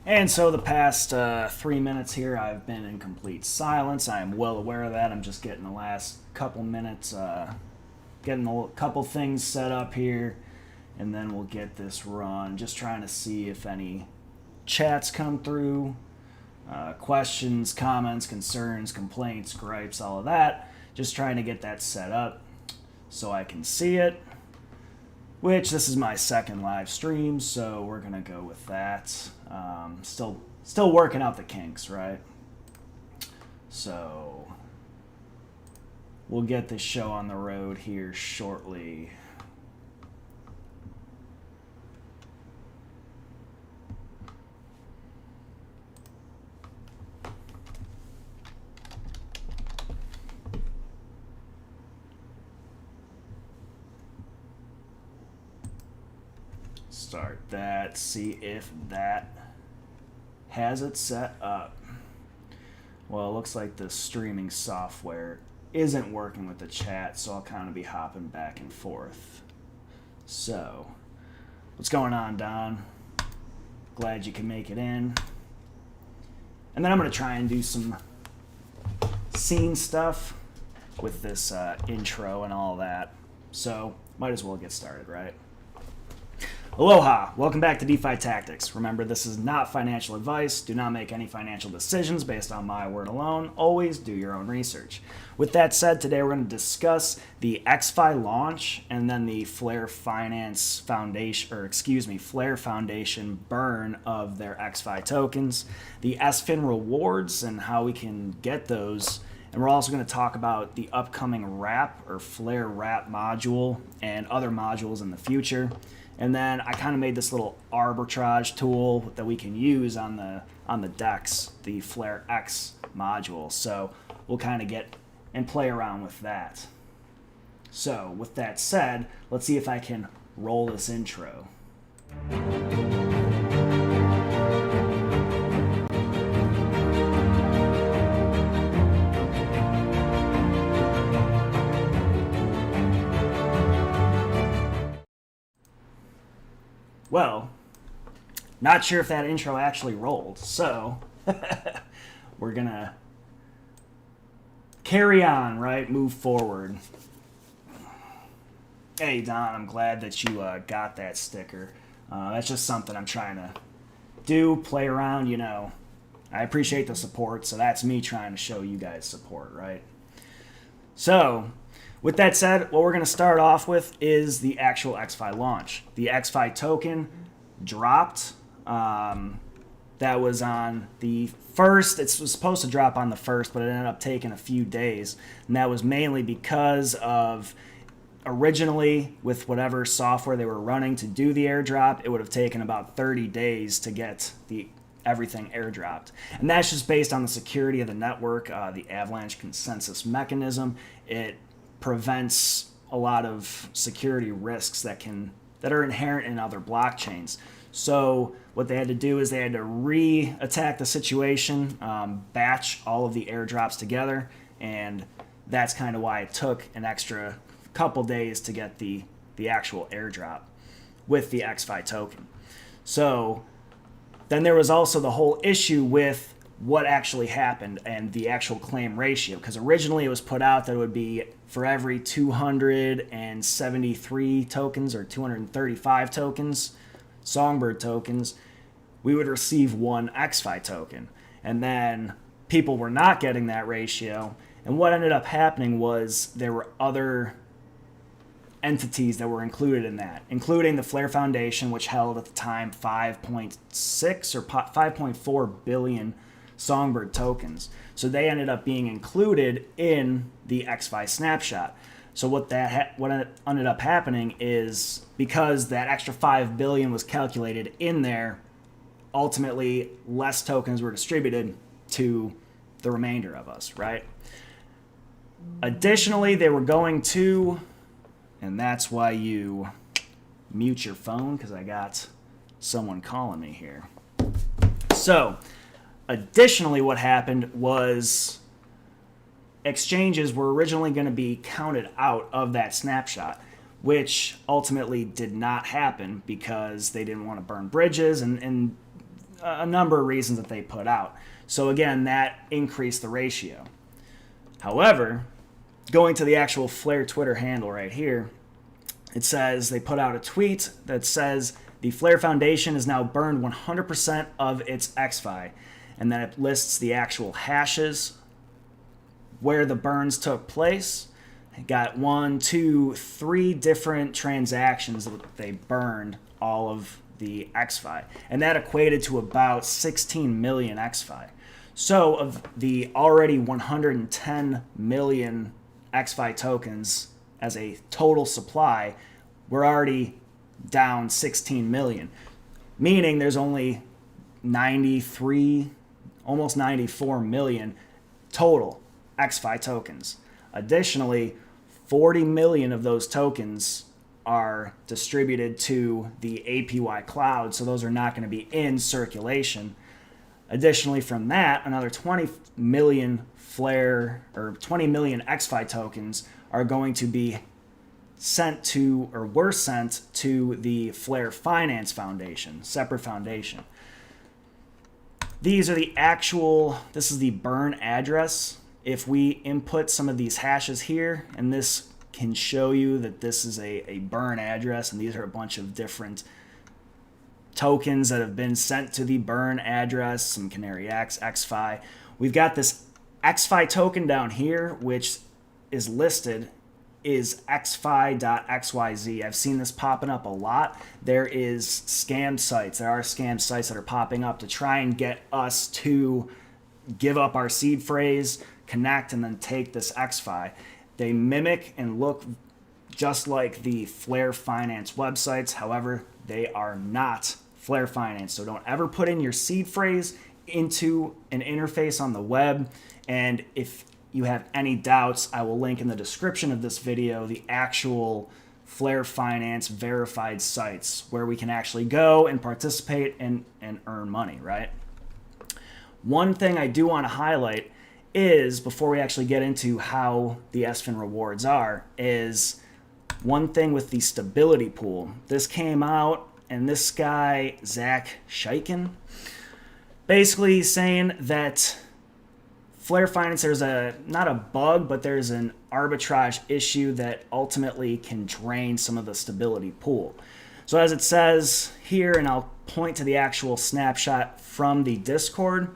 And so the past 3 minutes here, I've been in complete silence. I am well aware of that. I'm just getting the last couple minutes, getting a couple things set up here, and then we'll get this run. Just trying to see if any chats come through, questions, comments, concerns, complaints, gripes, all of that. Just trying to get that set up so I can see it. Which this is my second live stream, so we're gonna go with that. Still working out the kinks, right? So we'll get this show on the road here shortly. Start that, see if that has it set up. Well, it looks like the streaming software isn't working with the chat, so I'll kind of be hopping back and forth. So, what's going on, Don? Glad you can make it in. And then I'm going to try and do some scene stuff with this intro and all that. So, might as well get started, right? Aloha! Welcome back to DeFi Tactics. Remember, this is not financial advice. Do not make any financial decisions based on my word alone. Always do your own research. With that said, today we're going to discuss the ExFi launch and then the Flare Foundation burn of their ExFi tokens, the SFIN rewards and how we can get those. And we're also going to talk about the upcoming wrap or FlareWrap module and other modules in the future. And then I kind of made this little arbitrage tool that we can use on the DEX, the Flare X module. So we'll kind of get and play around with that. So with that said, let's see if I can roll this intro. Well, not sure if that intro actually rolled, so we're gonna carry on, right? Move forward. Hey, Don, I'm glad that you got that sticker. That's just something I'm trying to do, play around, you know. I appreciate the support, so that's me trying to show you guys support, right? So, with that said, what we're going to start off with is the actual ExFi launch. The ExFi token dropped. That was on the 1st. It was supposed to drop on the 1st, but it ended up taking a few days. And that was mainly because of originally, with whatever software they were running to do the airdrop, it would have taken about 30 days to get everything airdropped. And that's just based on the security of the network, the Avalanche consensus mechanism. It prevents a lot of security risks that are inherent in other blockchains. So what they had to do is they had to re-attack the situation, batch all of the airdrops together, and that's kind of why it took an extra couple days to get the actual airdrop with the ExFi token. So then there was also the whole issue with what actually happened and the actual claim ratio, because originally it was put out that it would be for every 273 tokens or 235 tokens, Songbird tokens, we would receive one ExFi token. And then people were not getting that ratio, and what ended up happening was there were other entities that were included in that, including the Flare Foundation, which held at the time 5.6 or 5.4 billion Songbird tokens. So they ended up being included in the ExFi snapshot. So what ended up happening is, because that extra 5 billion was calculated in there, ultimately less tokens were distributed to the remainder of us, right? Additionally, they were going to, and that's why you mute your phone, because I got someone calling me here. So additionally, what happened was exchanges were originally going to be counted out of that snapshot, which ultimately did not happen because they didn't want to burn bridges, and a number of reasons that they put out. So again, that increased the ratio. However, going to the actual Flare Twitter handle right here, it says they put out a tweet that says the Flare Foundation has now burned 100% of its ExFi, and then it lists the actual hashes where the burns took place. It got 1, 2, 3 different transactions that they burned all of the ExFi, and that equated to about 16 million ExFi. So of the already 110 million ExFi tokens as a total supply, we're already down 16 million, meaning there's only 93, almost 94 million total ExFi tokens. Additionally, 40 million of those tokens are distributed to the APY cloud, so those are not going to be in circulation. Additionally, from that, another 20 million Flare or 20 million ExFi tokens are going to be sent to, or were sent to, the Flare Finance Foundation, separate foundation. These are the actual, this is the burn address. If we input some of these hashes here, and this can show you that this is a burn address, and these are a bunch of different tokens that have been sent to the burn address, some Canary X, ExFi. We've got this ExFi token down here, which is listed is exfi.xyz. I've seen this popping up a lot. There is scam sites. There are scam sites that are popping up to try and get us to give up our seed phrase, connect, and then take this ExFi. They mimic and look just like the Flare Finance websites. However, they are not Flare Finance. So don't ever put in your seed phrase into an interface on the web. And if you have any doubts, I will link in the description of this video the actual Flare Finance verified sites where we can actually go and participate and earn money, right? One thing I do want to highlight is, before we actually get into how the SFIN rewards are, is one thing with the stability pool. This came out, and this guy, Zach Shiken, basically saying that Flare Finance, there's not a bug, but there's an arbitrage issue that ultimately can drain some of the stability pool. So as it says here, and I'll point to the actual snapshot from the Discord,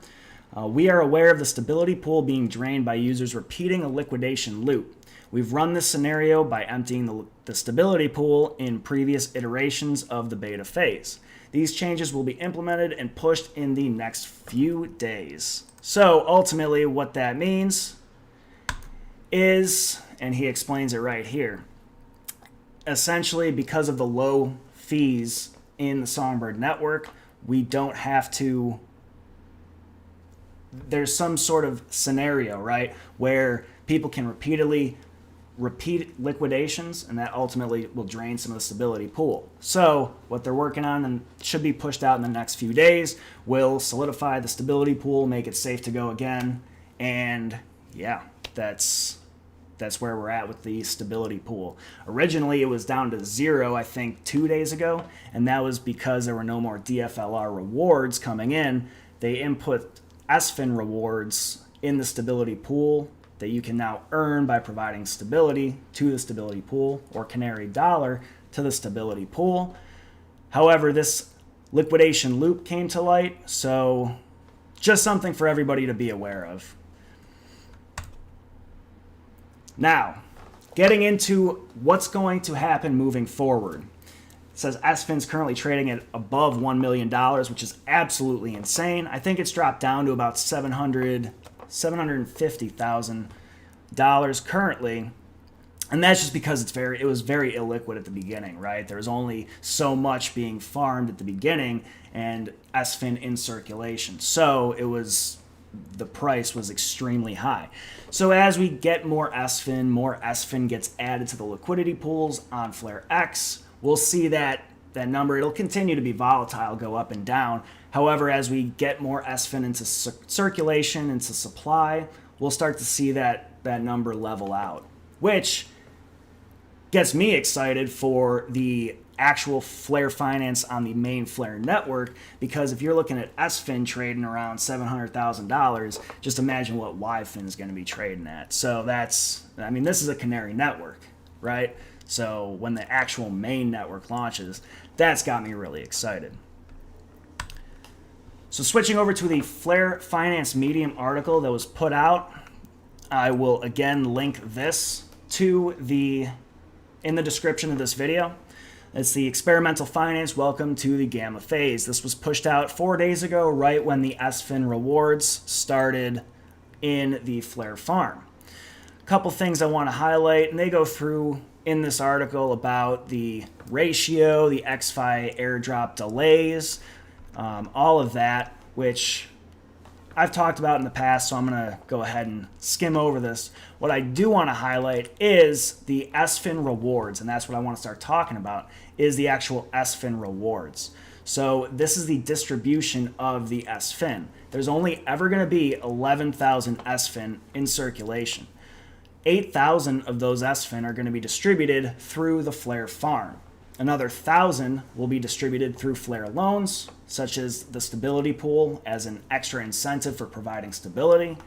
we are aware of the stability pool being drained by users repeating a liquidation loop. We've run this scenario by emptying the stability pool in previous iterations of the beta phase. These changes will be implemented and pushed in the next few days. So ultimately what that means is, and he explains it right here, essentially because of the low fees in the Songbird network, we don't have to, there's some sort of scenario, right, where people can repeat liquidations, and that ultimately will drain some of the stability pool. So what they're working on, and should be pushed out in the next few days, will solidify the stability pool, make it safe to go again, and yeah, that's where we're at with the stability pool. Originally, it was down to 0, I think, 2 days ago, and that was because there were no more DFLR rewards coming in. They input SFIN rewards in the stability pool that you can now earn by providing stability to the stability pool, or Canary Dollar to the stability pool. However, this liquidation loop came to light, so just something for everybody to be aware of. Now, getting into what's going to happen moving forward. It says SFIN's currently trading at above $1 million, which is absolutely insane. I think it's dropped down to about $750,000 currently, and that's just because it was very illiquid at the beginning, right? There was only so much being farmed at the beginning, and SFIN in circulation, so the price was extremely high. So as we get more SFIN gets added to the liquidity pools on Flare X, we'll see that number, it'll continue to be volatile, go up and down. However, as we get more SFIN into circulation, into supply, we'll start to see that number level out, which gets me excited for the actual Flare finance on the main Flare network, because if you're looking at SFIN trading around $700,000, just imagine what YFIN is going to be trading at. So that's, I mean, this is a canary network, right? So when the actual main network launches, that's got me really excited. So switching over to the Flare Finance Medium article that was put out, I will again link this to in the description of this video. It's the Experimental Finance Welcome to the Gamma Phase. This was pushed out 4 days ago, right when the SFIN rewards started in the Flare farm. A couple things I want to highlight, and they go through in this article about the ratio, the ExFi airdrop delays, all of that, which I've talked about in the past, so I'm going to go ahead and skim over this. What I do want to highlight is the SFIN rewards, and that's what I want to start talking about, is the actual SFIN rewards. So this is the distribution of the SFIN. There's only ever going to be 11,000 SFIN in circulation. 8,000 of those SFIN are going to be distributed through the Flare farm. Another 1,000 will be distributed through Flare loans, such as the stability pool as an extra incentive for providing stability.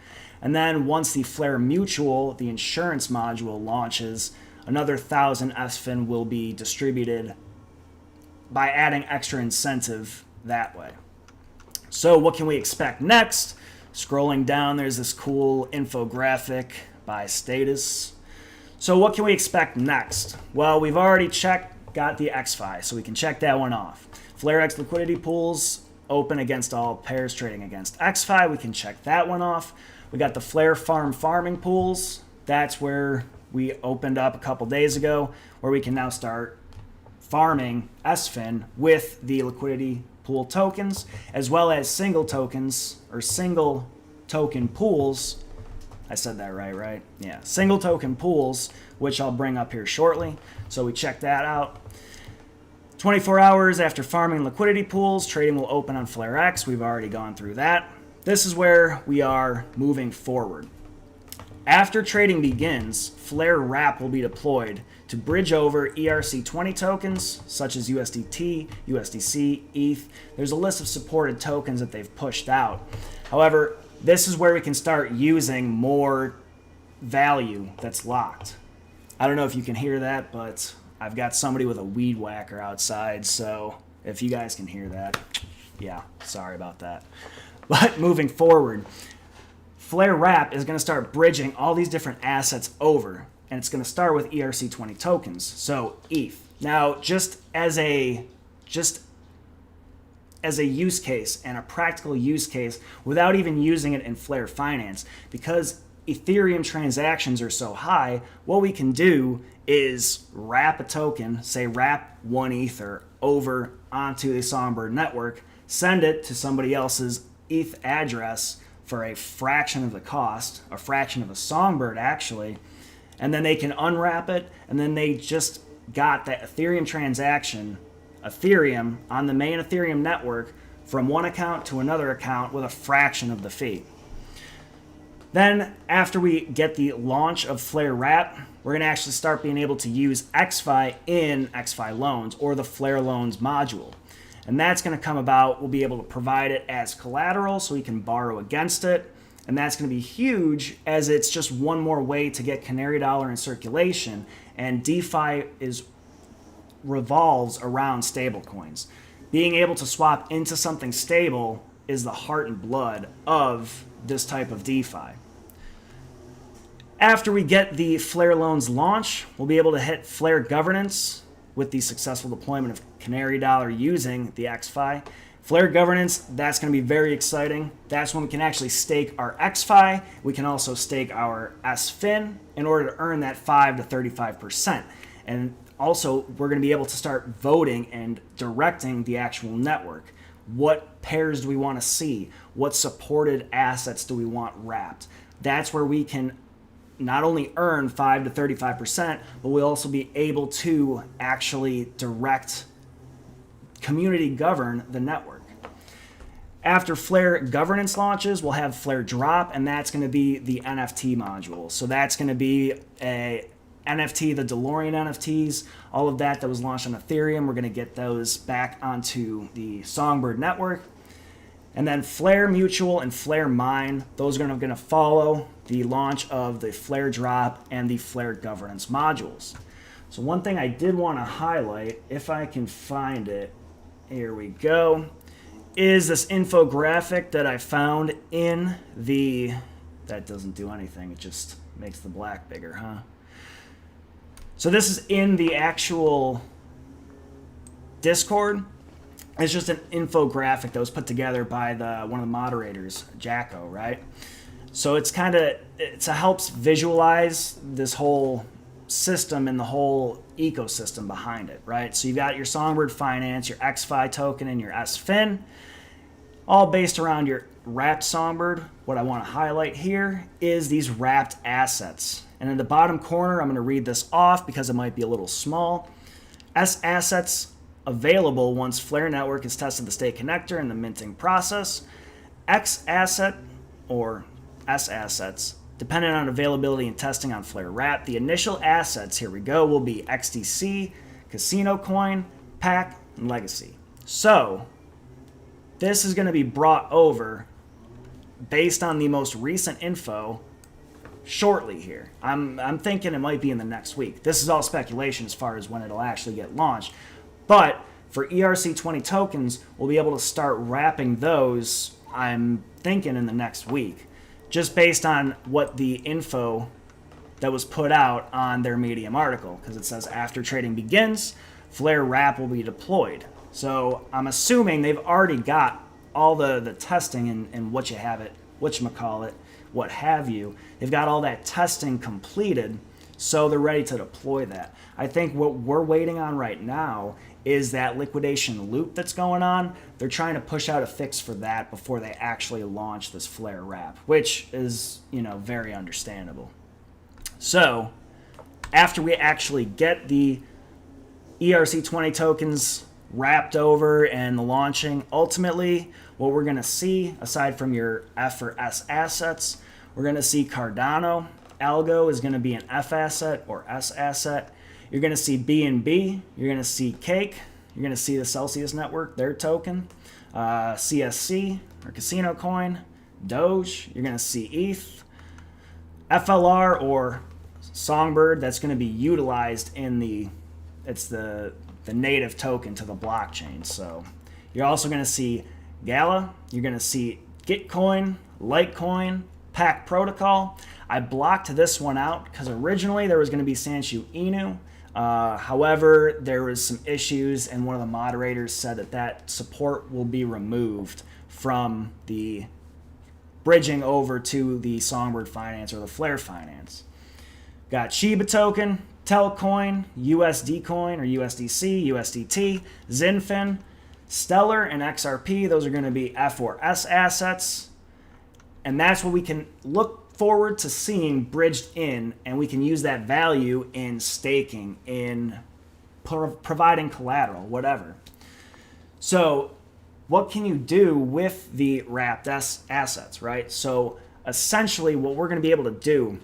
And then once the Flare Mutual, the insurance module, launches, another 1,000 SFIN will be distributed by adding extra incentive that way. So what can we expect next? Scrolling down, there's this cool infographic by status. So what can we expect next? Well, we've already got the ExFi, so we can check that one off. FlareX liquidity pools open against all pairs trading against ExFi. We can check that one off. We got the Flare farm farming pools. That's where we opened up a couple days ago, where we can now start farming SFIN with the liquidity pool tokens, as well as single tokens or single token pools. I said that right? Yeah, single token pools, which I'll bring up here shortly. So we check that out. 24 hours after farming liquidity pools, trading will open on FlareX. We've already gone through that. This is where we are moving forward. After trading begins, FlareWrap will be deployed to bridge over ERC20 tokens such as USDT, USDC, ETH. There's a list of supported tokens that they've pushed out. However, this is where we can start using more value that's locked. I don't know if you can hear that, but I've got somebody with a weed whacker outside, so if you guys can hear that, yeah, sorry about that. But moving forward, FlareWrap is going to start bridging all these different assets over, and it's going to start with ERC20 tokens, so ETH. Now, just as a use case and a practical use case, without even using it in Flare Finance, because Ethereum transactions are so high, what we can do is wrap a token, say wrap 1 Ether, over onto the Songbird network, send it to somebody else's ETH address for a fraction of the cost, a fraction of a Songbird actually, and then they can unwrap it, and then they just got that Ethereum transaction, Ethereum, on the main Ethereum network from one account to another account with a fraction of the fee. Then, after we get the launch of FlareWrap, we're going to actually start being able to use ExFi in ExFi loans or the Flare loans module. And that's going to come about. We'll be able to provide it as collateral so we can borrow against it. And that's going to be huge, as it's just one more way to get Canary Dollar in circulation. And DeFi revolves around stablecoins. Being able to swap into something stable is the heart and blood of this type of DeFi. After we get the Flare loans launch, we'll be able to hit Flare governance with the successful deployment of Canary Dollar using the ExFi. Flare governance, that's going to be very exciting. That's when we can actually stake our ExFi. We can also stake our SFIN in order to earn that 5 to 35%. And also, we're going to be able to start voting and directing the actual network. What pairs do we want to see? What supported assets do we want wrapped? That's where we can not only earn 5 to 35%, but we'll also be able to actually direct, community govern the network. After Flare governance launches, we'll have Flare drop, and that's going to be the NFT module. So that's going to be NFT, the DeLorean NFTs, all of that was launched on Ethereum. We're going to get those back onto the Songbird network. And then Flare Mutual and Flare Mine, those are going to follow the launch of the FlareWrap and the Flare Governance modules. So one thing I did want to highlight, if I can find it, here we go, is this infographic that I found in the, that doesn't do anything, it just makes the black bigger, huh? So this is in the actual Discord. It's just an infographic that was put together by one of the moderators, Jacko, right? So it's helps visualize this whole system and the whole ecosystem behind it, right? So you've got your Songbird Finance, your ExFi token, and your SFIN, all based around your wrapped Songbird. What I want to highlight here is these wrapped assets. And in the bottom corner, I'm going to read this off because it might be a little small. S assets available once Flare Network has tested the state connector in the minting process. X asset or S assets, dependent on availability and testing on FlareWrap. The initial assets, here we go, will be XDC, Casino Coin, PAC, and Legacy. So this is going to be brought over based on the most recent info shortly here. I'm thinking it might be in the next week. This is all speculation as far as when it'll actually get launched. But for ERC20 tokens, we'll be able to start wrapping those, I'm thinking, in the next week, just based on what the info that was put out on their Medium article, because it says after trading begins, FlareWrap will be deployed. So I'm assuming they've already got all the testing and what have you. They've got all that testing completed, so they're ready to deploy that. I think what we're waiting on right now is that liquidation loop that's going on. They're trying to push out a fix for that before they actually launch this FlareWrap, which is, very understandable. So after we actually get the ERC20 tokens wrapped over and the launching, ultimately what we're going to see, aside from your F or S assets, we're going to see Cardano. Algo is going to be an F asset or S asset. You're going to see BNB. You're going to see Cake. You're going to see the Celsius Network, their token. CSC or Casino Coin. Doge. You're going to see ETH. FLR or Songbird. That's going to be utilized in the native token to the blockchain. So you're also going to see Gala. You're going to see Gitcoin, Litecoin, PAC Protocol. I blocked this one out because originally there was going to be Sanshu Inu. However, there was some issues, and one of the moderators said that support will be removed from the bridging over to the Songbird Finance or the Flare Finance. Got Shiba Token, Telcoin, USD Coin or USDC, USDT, XinFin, Stellar, and XRP. Those are going to be F or S assets. And that's what we can look forward to seeing bridged in, and we can use that value in staking, in providing collateral, whatever. So what can you do with the wrapped assets, right? So essentially what we're going to be able to do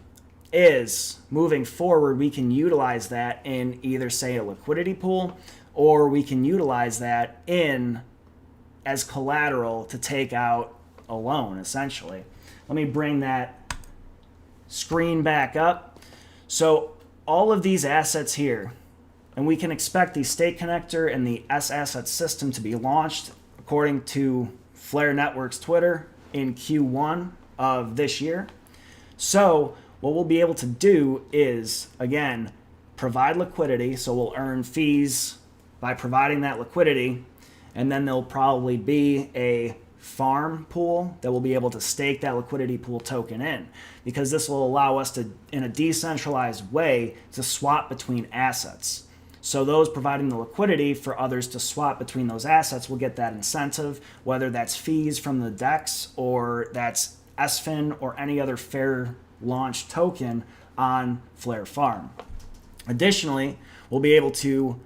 is, moving forward, we can utilize that in either, say, a liquidity pool, or we can utilize that in as collateral to take out a loan, essentially. Let me bring that screen back up. So all of these assets here, and we can expect the state connector and the S asset system to be launched, according to Flare Network's Twitter, in Q1 of this year. So what we'll be able to do is, again, provide liquidity. So we'll earn fees by providing that liquidity, and then there'll probably be a farm pool that will be able to stake that liquidity pool token in, because this will allow us to, in a decentralized way, to swap between assets. So those providing the liquidity for others to swap between those assets will get that incentive, whether that's fees from the DEX or that's SFIN or any other fair launch token on Flare Farm. Additionally, we'll be able to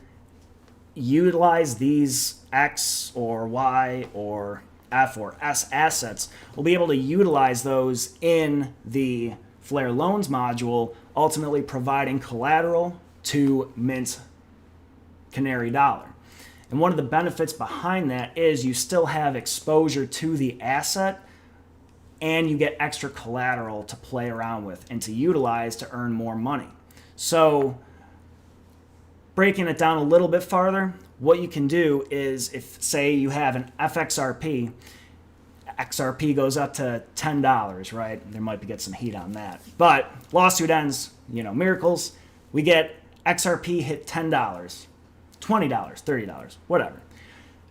utilize these X or Y or F or S assets. We'll be able to utilize those in the Flare Loans module, ultimately providing collateral to mint Canary Dollar. And one of the benefits behind that is you still have exposure to the asset and you get extra collateral to play around with and to utilize to earn more money. So breaking it down a little bit farther, what you can do is if, say, you have an FXRP, XRP goes up to $10, right? There might get some heat on that. But lawsuit ends, miracles. We get XRP hit $10, $20, $30, whatever.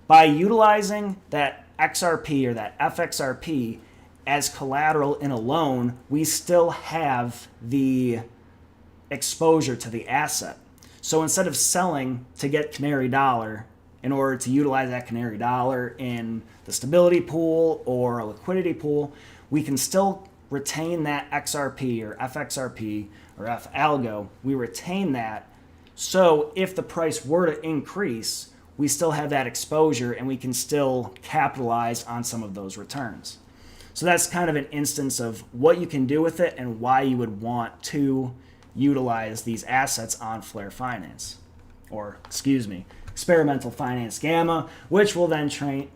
By utilizing that XRP or that FXRP as collateral in a loan, we still have the exposure to the asset. So instead of selling to get Canary Dollar in order to utilize that Canary Dollar in the stability pool or a liquidity pool, we can still retain that XRP or FXRP or FAlgo. We retain that. So if the price were to increase, we still have that exposure and we can still capitalize on some of those returns. So that's kind of an instance of what you can do with it and why you would want to utilize these assets on Flare Finance, or Experimental Finance Gamma, which will then change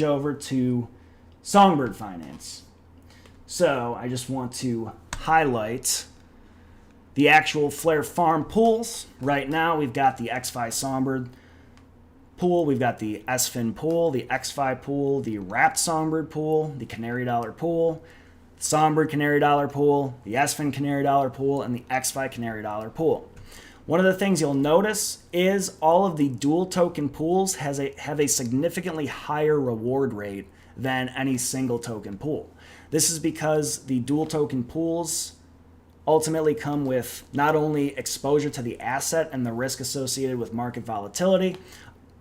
over to Songbird Finance. So I just want to highlight the actual Flare Farm pools. Right now we've got the ExFi Songbird pool, we've got the SFIN pool, the ExFi pool, the Wrapped Songbird pool, the Canary Dollar pool, Songbird Canary Dollar pool, the SFIN Canary Dollar pool, and the ExFi Canary Dollar pool. One of the things you'll notice is all of the dual token pools have a significantly higher reward rate than any single token pool. This is because the dual token pools ultimately come with not only exposure to the asset and the risk associated with market volatility,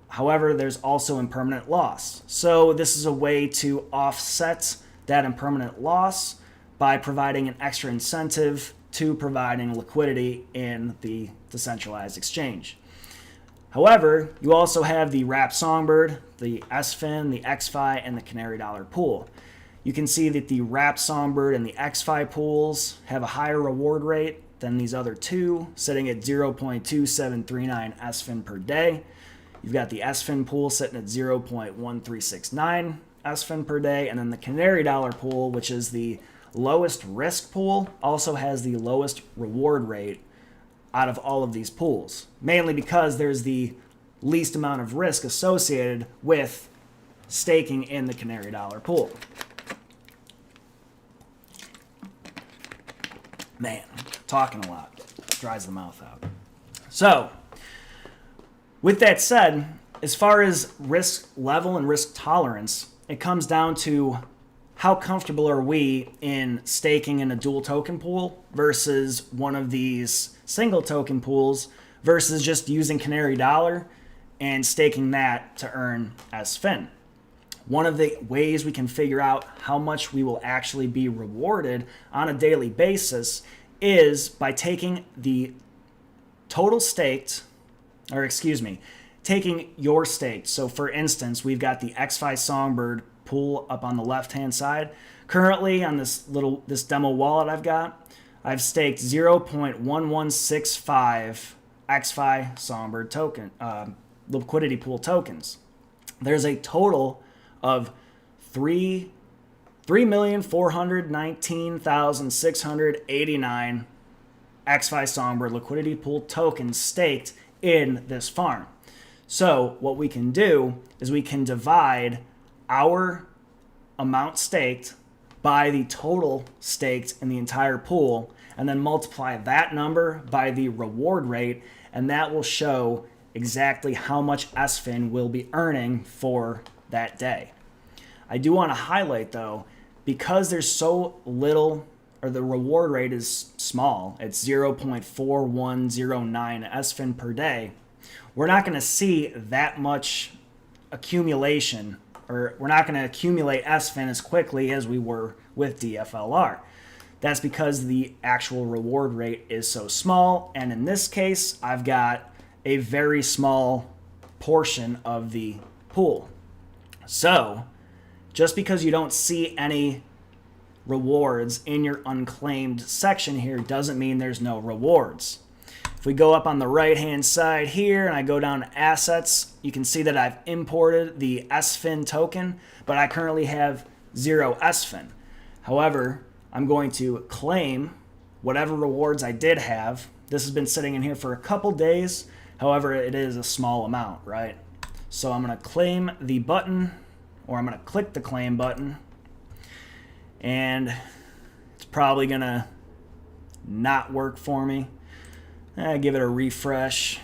however, there's also impermanent loss. So this is a way to offset that impermanent loss by providing an extra incentive to providing liquidity in the decentralized exchange. However, you also have the Wrapped Songbird, the SFIN, the ExFi, and the Canary Dollar pool. You can see that the Wrapped Songbird and the ExFi pools have a higher reward rate than these other two, sitting at 0.2739 SFIN per day. You've got the SFIN pool sitting at 0.1369 SFIN per day, and then the Canary Dollar pool, which is the lowest risk pool, also has the lowest reward rate out of all of these pools, mainly because there's the least amount of risk associated with staking in the Canary Dollar pool. Man, talking a lot dries the mouth out. So, with that said, as far as risk level and risk tolerance, it comes down to how comfortable are we in staking in a dual token pool versus one of these single token pools versus just using Canary Dollar and staking that to earn SFIN. One of the ways we can figure out how much we will actually be rewarded on a daily basis is by taking the total staked, taking your staked. So for instance, we've got the ExFi Songbird pool up on the left-hand side. Currently on this demo wallet I've staked 0.1165 ExFi Songbird token, liquidity pool tokens. There's a total of 3,419,689 ExFi Songbird liquidity pool tokens staked in this farm. So what we can do is we can divide our amount staked by the total staked in the entire pool and then multiply that number by the reward rate, and that will show exactly how much SFIN we'll be earning for that day. I do want to highlight though, because there's so little, or the reward rate is small, it's 0.4109 SFIN per day, we're not going to see that much accumulation, or we're not going to accumulate SFIN as quickly as we were with DFLR. That's because the actual reward rate is so small, and in this case, I've got a very small portion of the pool. So, just because you don't see any rewards in your unclaimed section here doesn't mean there's no rewards. If we go up on the right hand side here and I go down to assets, you can see that I've imported the SFIN token, but I currently have 0 SFIN. However, I'm going to claim whatever rewards I did have. This has been sitting in here for a couple days. However, it is a small amount, right? So I'm going to claim the button, or I'm going to click the claim button, and it's probably going to not work for me. Give it a refresh.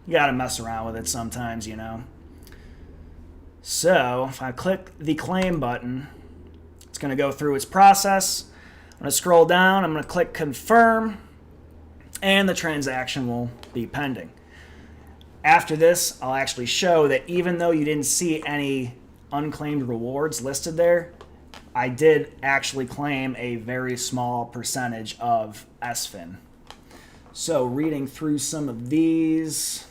You got to mess around with it sometimes, you know. So if I click the claim button, it's going to go through its process. I'm going to scroll down. I'm going to click confirm, and the transaction will be pending. After this, I'll actually show that even though you didn't see any unclaimed rewards listed there, I did actually claim a very small percentage of SFIN. So reading through some of these,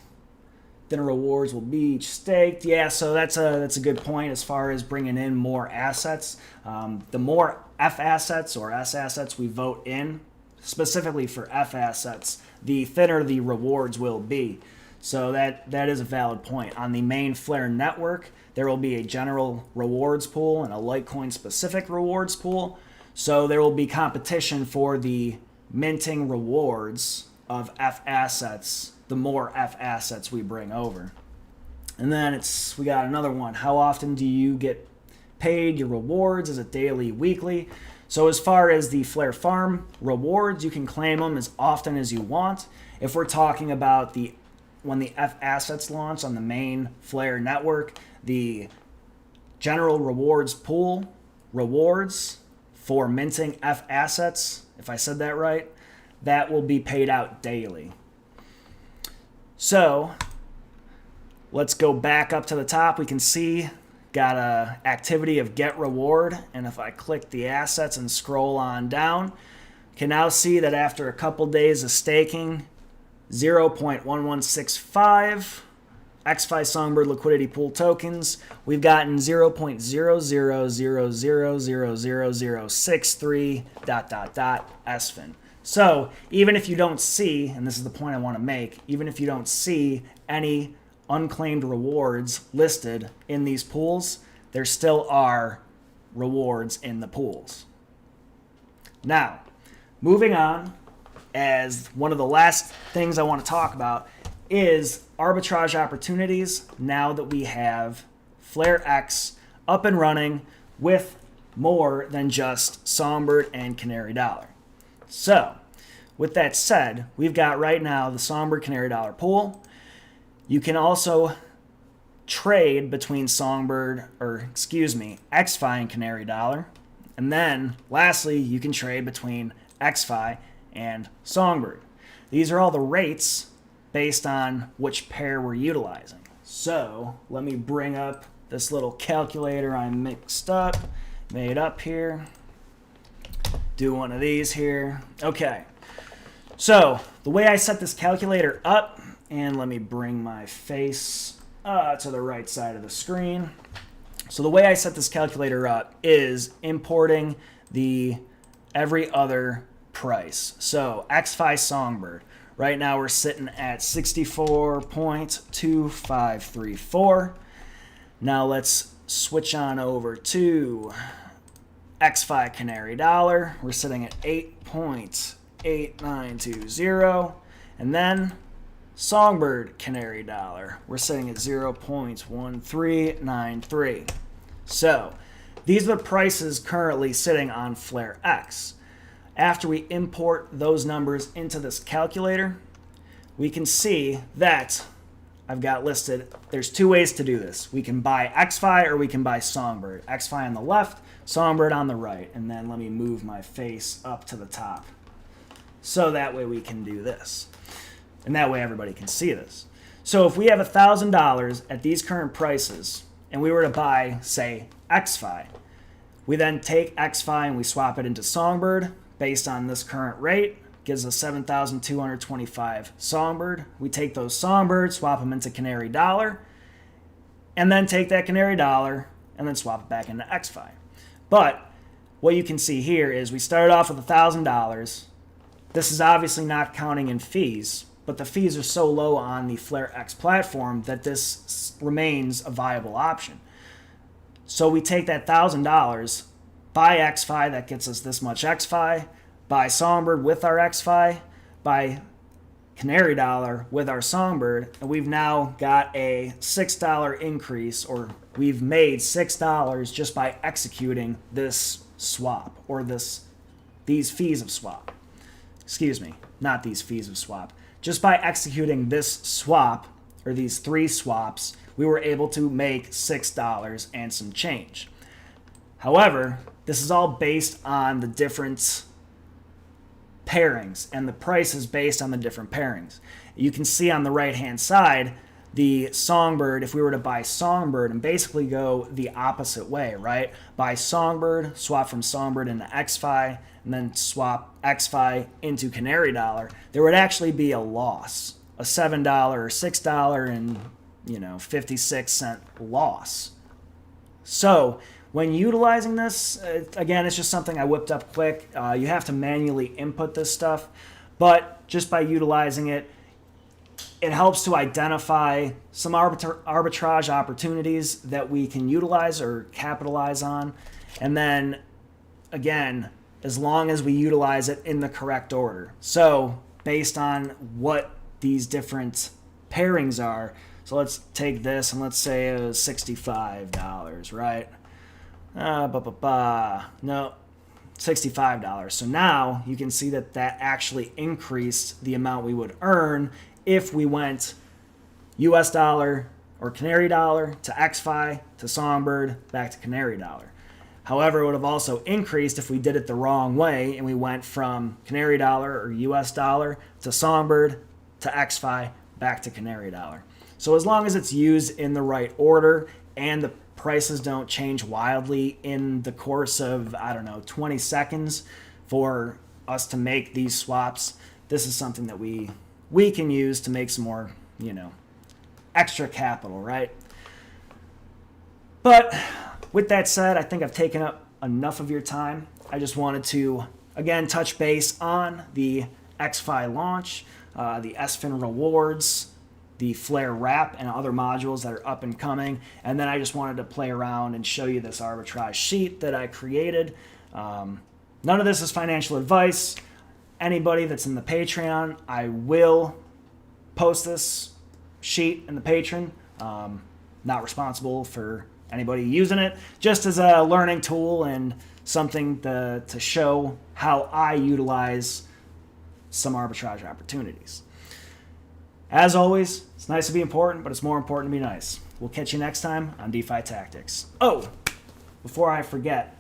then rewards will be each staked. Yeah, so that's a good point as far as bringing in more assets. The more F assets or S assets we vote in, specifically for F assets, the thinner the rewards will be. So that is a valid point. On the main Flare network, there will be a general rewards pool and a Litecoin specific rewards pool. So there will be competition for the minting rewards of F assets, the more F assets we bring over. And then we got another one. How often do you get paid your rewards? Is it daily, weekly? So as far as the Flare Farm rewards, you can claim them as often as you want. If we're talking about when the F assets launch on the main Flare network, the general rewards pool rewards for minting F assets, if I said that right, that will be paid out daily. So let's go back up to the top. We can see got a activity of get reward, and if I click the assets and scroll on down, you can now see that after a couple days of staking, 0.1165 ExFi Songbird liquidity pool tokens, we've gotten 0.0000000063 ... SFIN. So even if you don't see, and this is the point I want to make, even if you don't see any unclaimed rewards listed in these pools, there still are rewards in the pools. Now, moving on, as one of the last things I want to talk about is arbitrage opportunities now that we have FlareX up and running with more than just Songbird and Canary Dollar. So, with that said, we've got right now the Songbird Canary Dollar pool. You can also trade between ExFi and Canary Dollar. And then, lastly, you can trade between ExFi and Songbird. These are all the rates based on which pair we're utilizing. So, let me bring up this little calculator I made up here. Do one of these here. Okay, so the way I set this calculator up, and let me bring my face to the right side of the screen. So the way I set this calculator up is importing the every other price. So ExFi Songbird, right now we're sitting at 64.2534. Now let's switch on over to ExFi Canary Dollar. We're sitting at 8.8920. And then Songbird Canary Dollar, we're sitting at 0.1393. So these are the prices currently sitting on FlareX. After we import those numbers into this calculator, we can see that I've got listed, there's two ways to do this. We can buy ExFi or we can buy Songbird. ExFi on the left, Songbird on the right. And then let me move my face up to the top. So that way we can do this. And that way everybody can see this. So if we have $1,000 at these current prices, and we were to buy, say, ExFi, we then take ExFi and we swap it into Songbird based on this current rate. Gives us 7,225 Songbird. We take those Songbird, swap them into Canary Dollar, and then take that Canary Dollar and then swap it back into ExFi. But what you can see here is we started off with $1,000. This is obviously not counting in fees, but the fees are so low on the FlareX platform that this remains a viable option. So we take that $1,000, buy ExFi, that gets us this much ExFi, buy Songbird with our ExFi, buy Canary Dollar with our Songbird, and we've now got a $6 increase, or we've made $6 just by executing this swap, or these fees of swap. Excuse me, not these fees of swap. Just by executing this swap, or these 3 swaps, we were able to make $6 and some change. However, this is all based on the different pairings, and the price is based on the different pairings. You can see on the right hand side the Songbird. If we were to buy Songbird and basically go the opposite way, right? Buy Songbird, swap from Songbird into ExFi, and then swap ExFi into Canary Dollar, there would actually be a loss, a $7 or $6 and 56-cent loss. So when utilizing this, again, it's just something I whipped up quick. You have to manually input this stuff, but just by utilizing it, it helps to identify some arbitrage opportunities that we can utilize or capitalize on. And then, again, as long as we utilize it in the correct order. So based on what these different pairings are, so let's take this and let's say it was $65, right? No, $65. So now you can see that actually increased the amount we would earn if we went US dollar or Canary Dollar to ExFi to Songbird back to Canary Dollar. However, it would have also increased if we did it the wrong way and we went from Canary Dollar or US dollar to Songbird to ExFi back to Canary Dollar. So as long as it's used in the right order and the prices don't change wildly in the course of, 20 seconds for us to make these swaps, this is something that we can use to make some more, extra capital, right? But with that said, I think I've taken up enough of your time. I just wanted to, again, touch base on the ExFi launch, the SFIN rewards, the FlareWrap, and other modules that are up and coming. And then I just wanted to play around and show you this arbitrage sheet that I created. None of this is financial advice. Anybody that's in the Patreon, I will post this sheet in the Patreon. Not responsible for anybody using it, just as a learning tool and something to show how I utilize some arbitrage opportunities. As always, it's nice to be important, but it's more important to be nice. We'll catch you next time on DeFi Tactics. Oh, before I forget,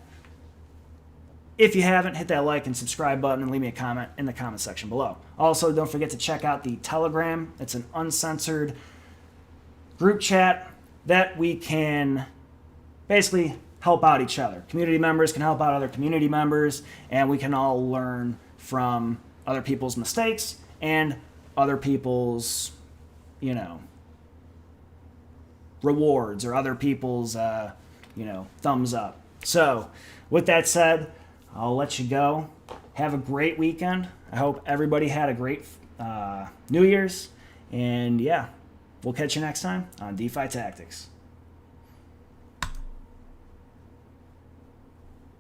if you haven't, hit that like and subscribe button and leave me a comment in the comment section below. Also, don't forget to check out the Telegram. It's an uncensored group chat that we can basically help out each other. Community members can help out other community members, and we can all learn from other people's mistakes and other people's, rewards, or other people's, thumbs up. So, with that said, I'll let you go. Have a great weekend. I hope everybody had a great New Year's. And yeah, we'll catch you next time on DeFi Tactics.